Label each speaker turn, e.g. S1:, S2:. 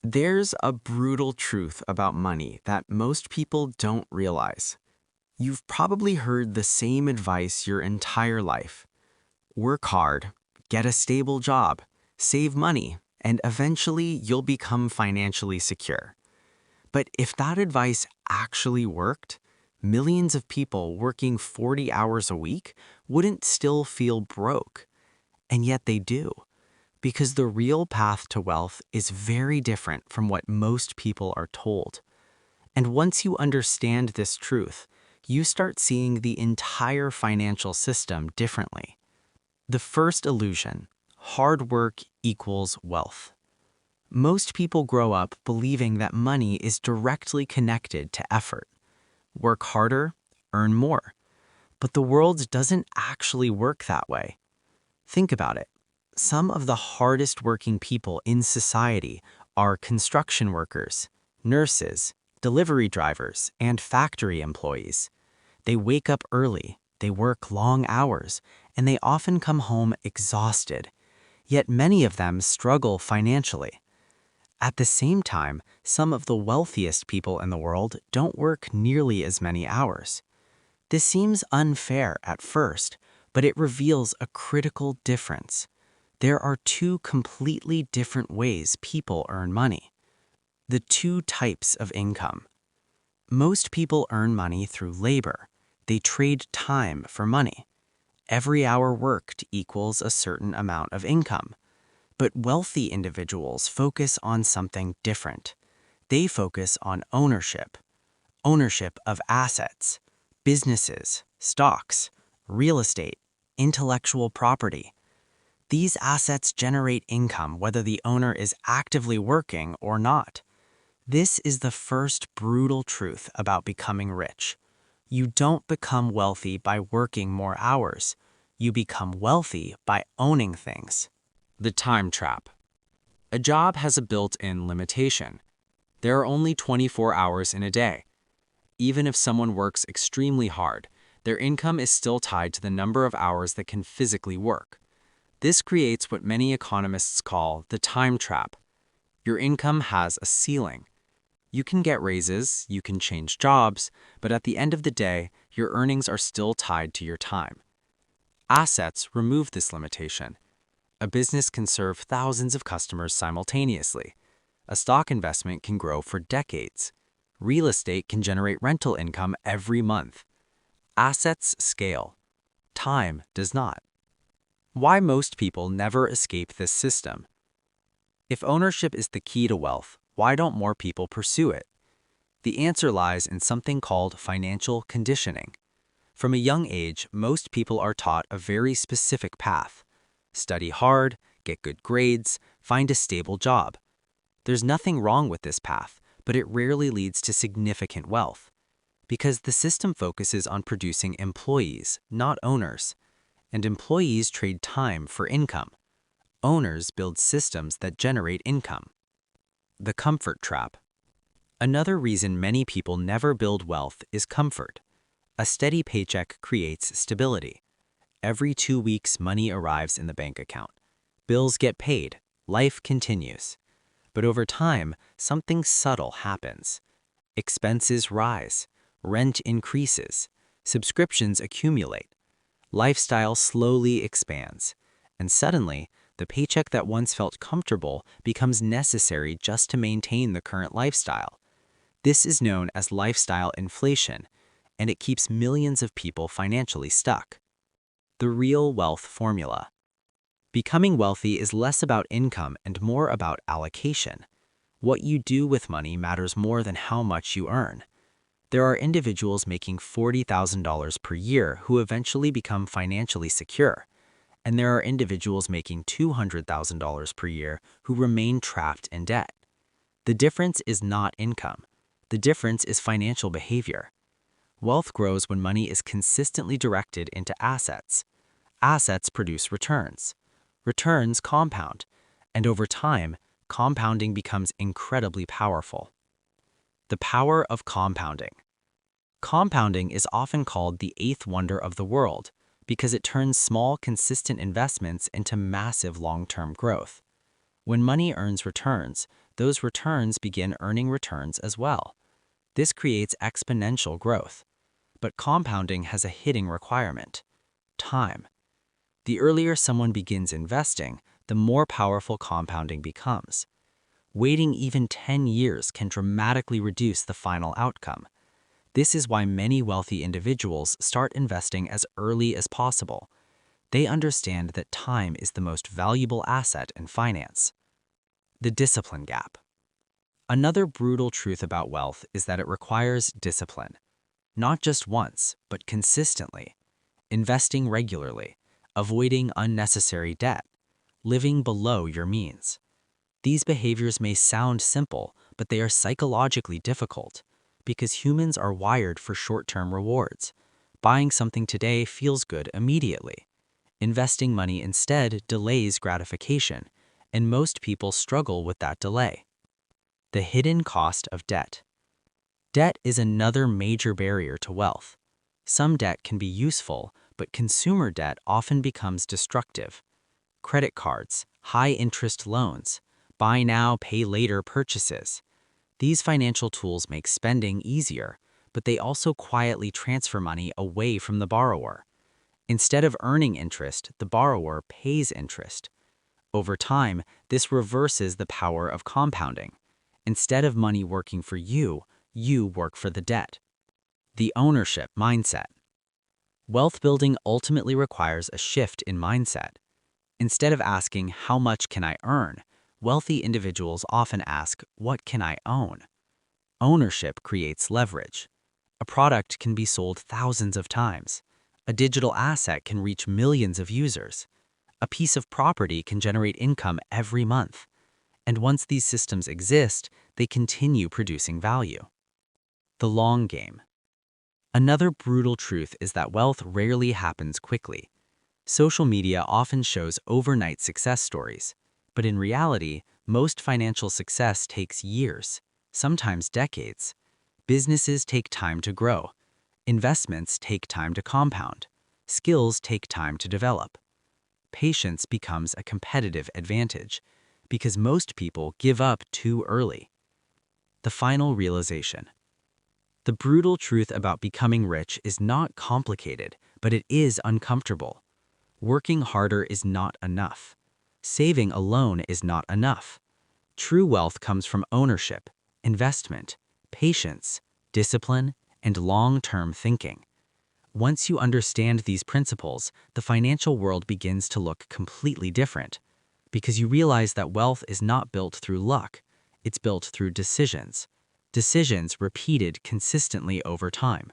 S1: There's a brutal truth about money that most people don't realize. You've probably heard the same advice your entire life. Work hard, get a stable job, save money, and eventually you'll become financially secure. But if that advice actually worked, millions of people working 40 hours a week wouldn't still feel broke. And yet they do. Because the real path to wealth is very different from what most people are told. And once you understand this truth, you start seeing the entire financial system differently. The first illusion: hard work equals wealth. Most people grow up believing that money is directly connected to effort. Work harder, earn more. But the world doesn't actually work that way. Think about it. Some of the hardest working people in society are construction workers, nurses, delivery drivers, and factory employees. They wake up early, they work long hours, and they often come home exhausted. Yet many of them struggle financially. At the same time, some of the wealthiest people in the world don't work nearly as many hours. This seems unfair at first, but it reveals a critical difference. There are two completely different ways people earn money. The two types of income. Most people earn money through labor. They trade time for money. Every hour worked equals a certain amount of income. But wealthy individuals focus on something different. They focus on ownership. Ownership of assets, businesses, stocks, real estate, intellectual property. These assets generate income whether the owner is actively working or not. This is the first brutal truth about becoming rich. You don't become wealthy by working more hours. You become wealthy by owning things. The time trap. A job has a built-in limitation. There are only 24 hours in a day. Even if someone works extremely hard, their income is still tied to the number of hours that can physically work. This creates what many economists call the time trap. Your income has a ceiling. You can get raises, you can change jobs, but at the end of the day, your earnings are still tied to your time. Assets remove this limitation. A business can serve thousands of customers simultaneously. A stock investment can grow for decades. Real estate can generate rental income every month. Assets scale. Time does not. Why most people never escape this system? If ownership is the key to wealth, why don't more people pursue it? The answer lies in something called financial conditioning. From a young age, most people are taught a very specific path. Study hard, get good grades, find a stable job. There's nothing wrong with this path, but it rarely leads to significant wealth. Because the system focuses on producing employees, not owners. And employees trade time for income. Owners build systems that generate income. The comfort trap. Another reason many people never build wealth is comfort. A steady paycheck creates stability. Every 2 weeks, money arrives in the bank account. Bills get paid. Life continues. But over time, something subtle happens. Expenses rise. Rent increases. Subscriptions accumulate. Lifestyle slowly expands. And suddenly, the paycheck that once felt comfortable becomes necessary just to maintain the current lifestyle. This is known as lifestyle inflation, and it keeps millions of people financially stuck. The real wealth formula. Becoming wealthy is less about income and more about allocation. What you do with money matters more than how much you earn. There are individuals making $40,000 per year who eventually become financially secure. And there are individuals making $200,000 per year who remain trapped in debt. The difference is not income. The difference is financial behavior. Wealth grows when money is consistently directed into assets. Assets produce returns. Returns compound. And over time, compounding becomes incredibly powerful. The power of compounding. Compounding is often called the eighth wonder of the world because it turns small, consistent investments into massive long-term growth. When money earns returns,
S2: those returns begin earning returns as well. This creates exponential growth. But compounding has a hidden requirement: time. The earlier someone begins investing, the more powerful compounding becomes. Waiting even 10 years can dramatically reduce the final outcome. This is why many wealthy individuals start investing as early as possible. They understand that time is the most valuable asset in finance. The discipline gap. Another brutal truth about wealth is that it requires discipline. Not just once, but consistently. Investing regularly, avoiding unnecessary debt, living below your means. These behaviors may sound simple, but they are psychologically difficult because humans are wired for short-term rewards. Buying something today feels good immediately. Investing money instead delays gratification, and most people struggle with that delay. The hidden cost of debt. Debt is another major barrier to wealth. Some debt can be useful, but consumer debt often becomes destructive. Credit cards, high-interest loans, buy now, pay later purchases. These financial tools make spending easier, but they also quietly transfer money away from the borrower. Instead of earning interest, the borrower pays interest. Over time, this reverses the power of compounding. Instead of money working for you, you work for the debt. The ownership mindset. Wealth building ultimately requires a shift in mindset. Instead of asking, "How much can I earn?" wealthy individuals often ask, "What can I own?" Ownership creates leverage. A product can be sold thousands of times. A digital asset can reach millions of users. A piece of property can generate income every month. And once these systems exist, they continue producing value. The long game. Another brutal truth is that wealth rarely happens quickly. Social media often shows overnight success stories, but in reality, most financial success takes years, sometimes decades. Businesses take time to grow. Investments take time to compound. Skills take time to develop. Patience becomes a competitive advantage because most people give up too early. The final realization. The brutal truth about becoming rich is not complicated, but it is uncomfortable. Working harder is not enough. Saving alone is not enough. True wealth comes from ownership, investment, patience, discipline, and long-term thinking. Once you understand these principles, the financial world begins to look completely different because you realize that wealth is not built through luck, it's built through decisions. Decisions repeated consistently over time.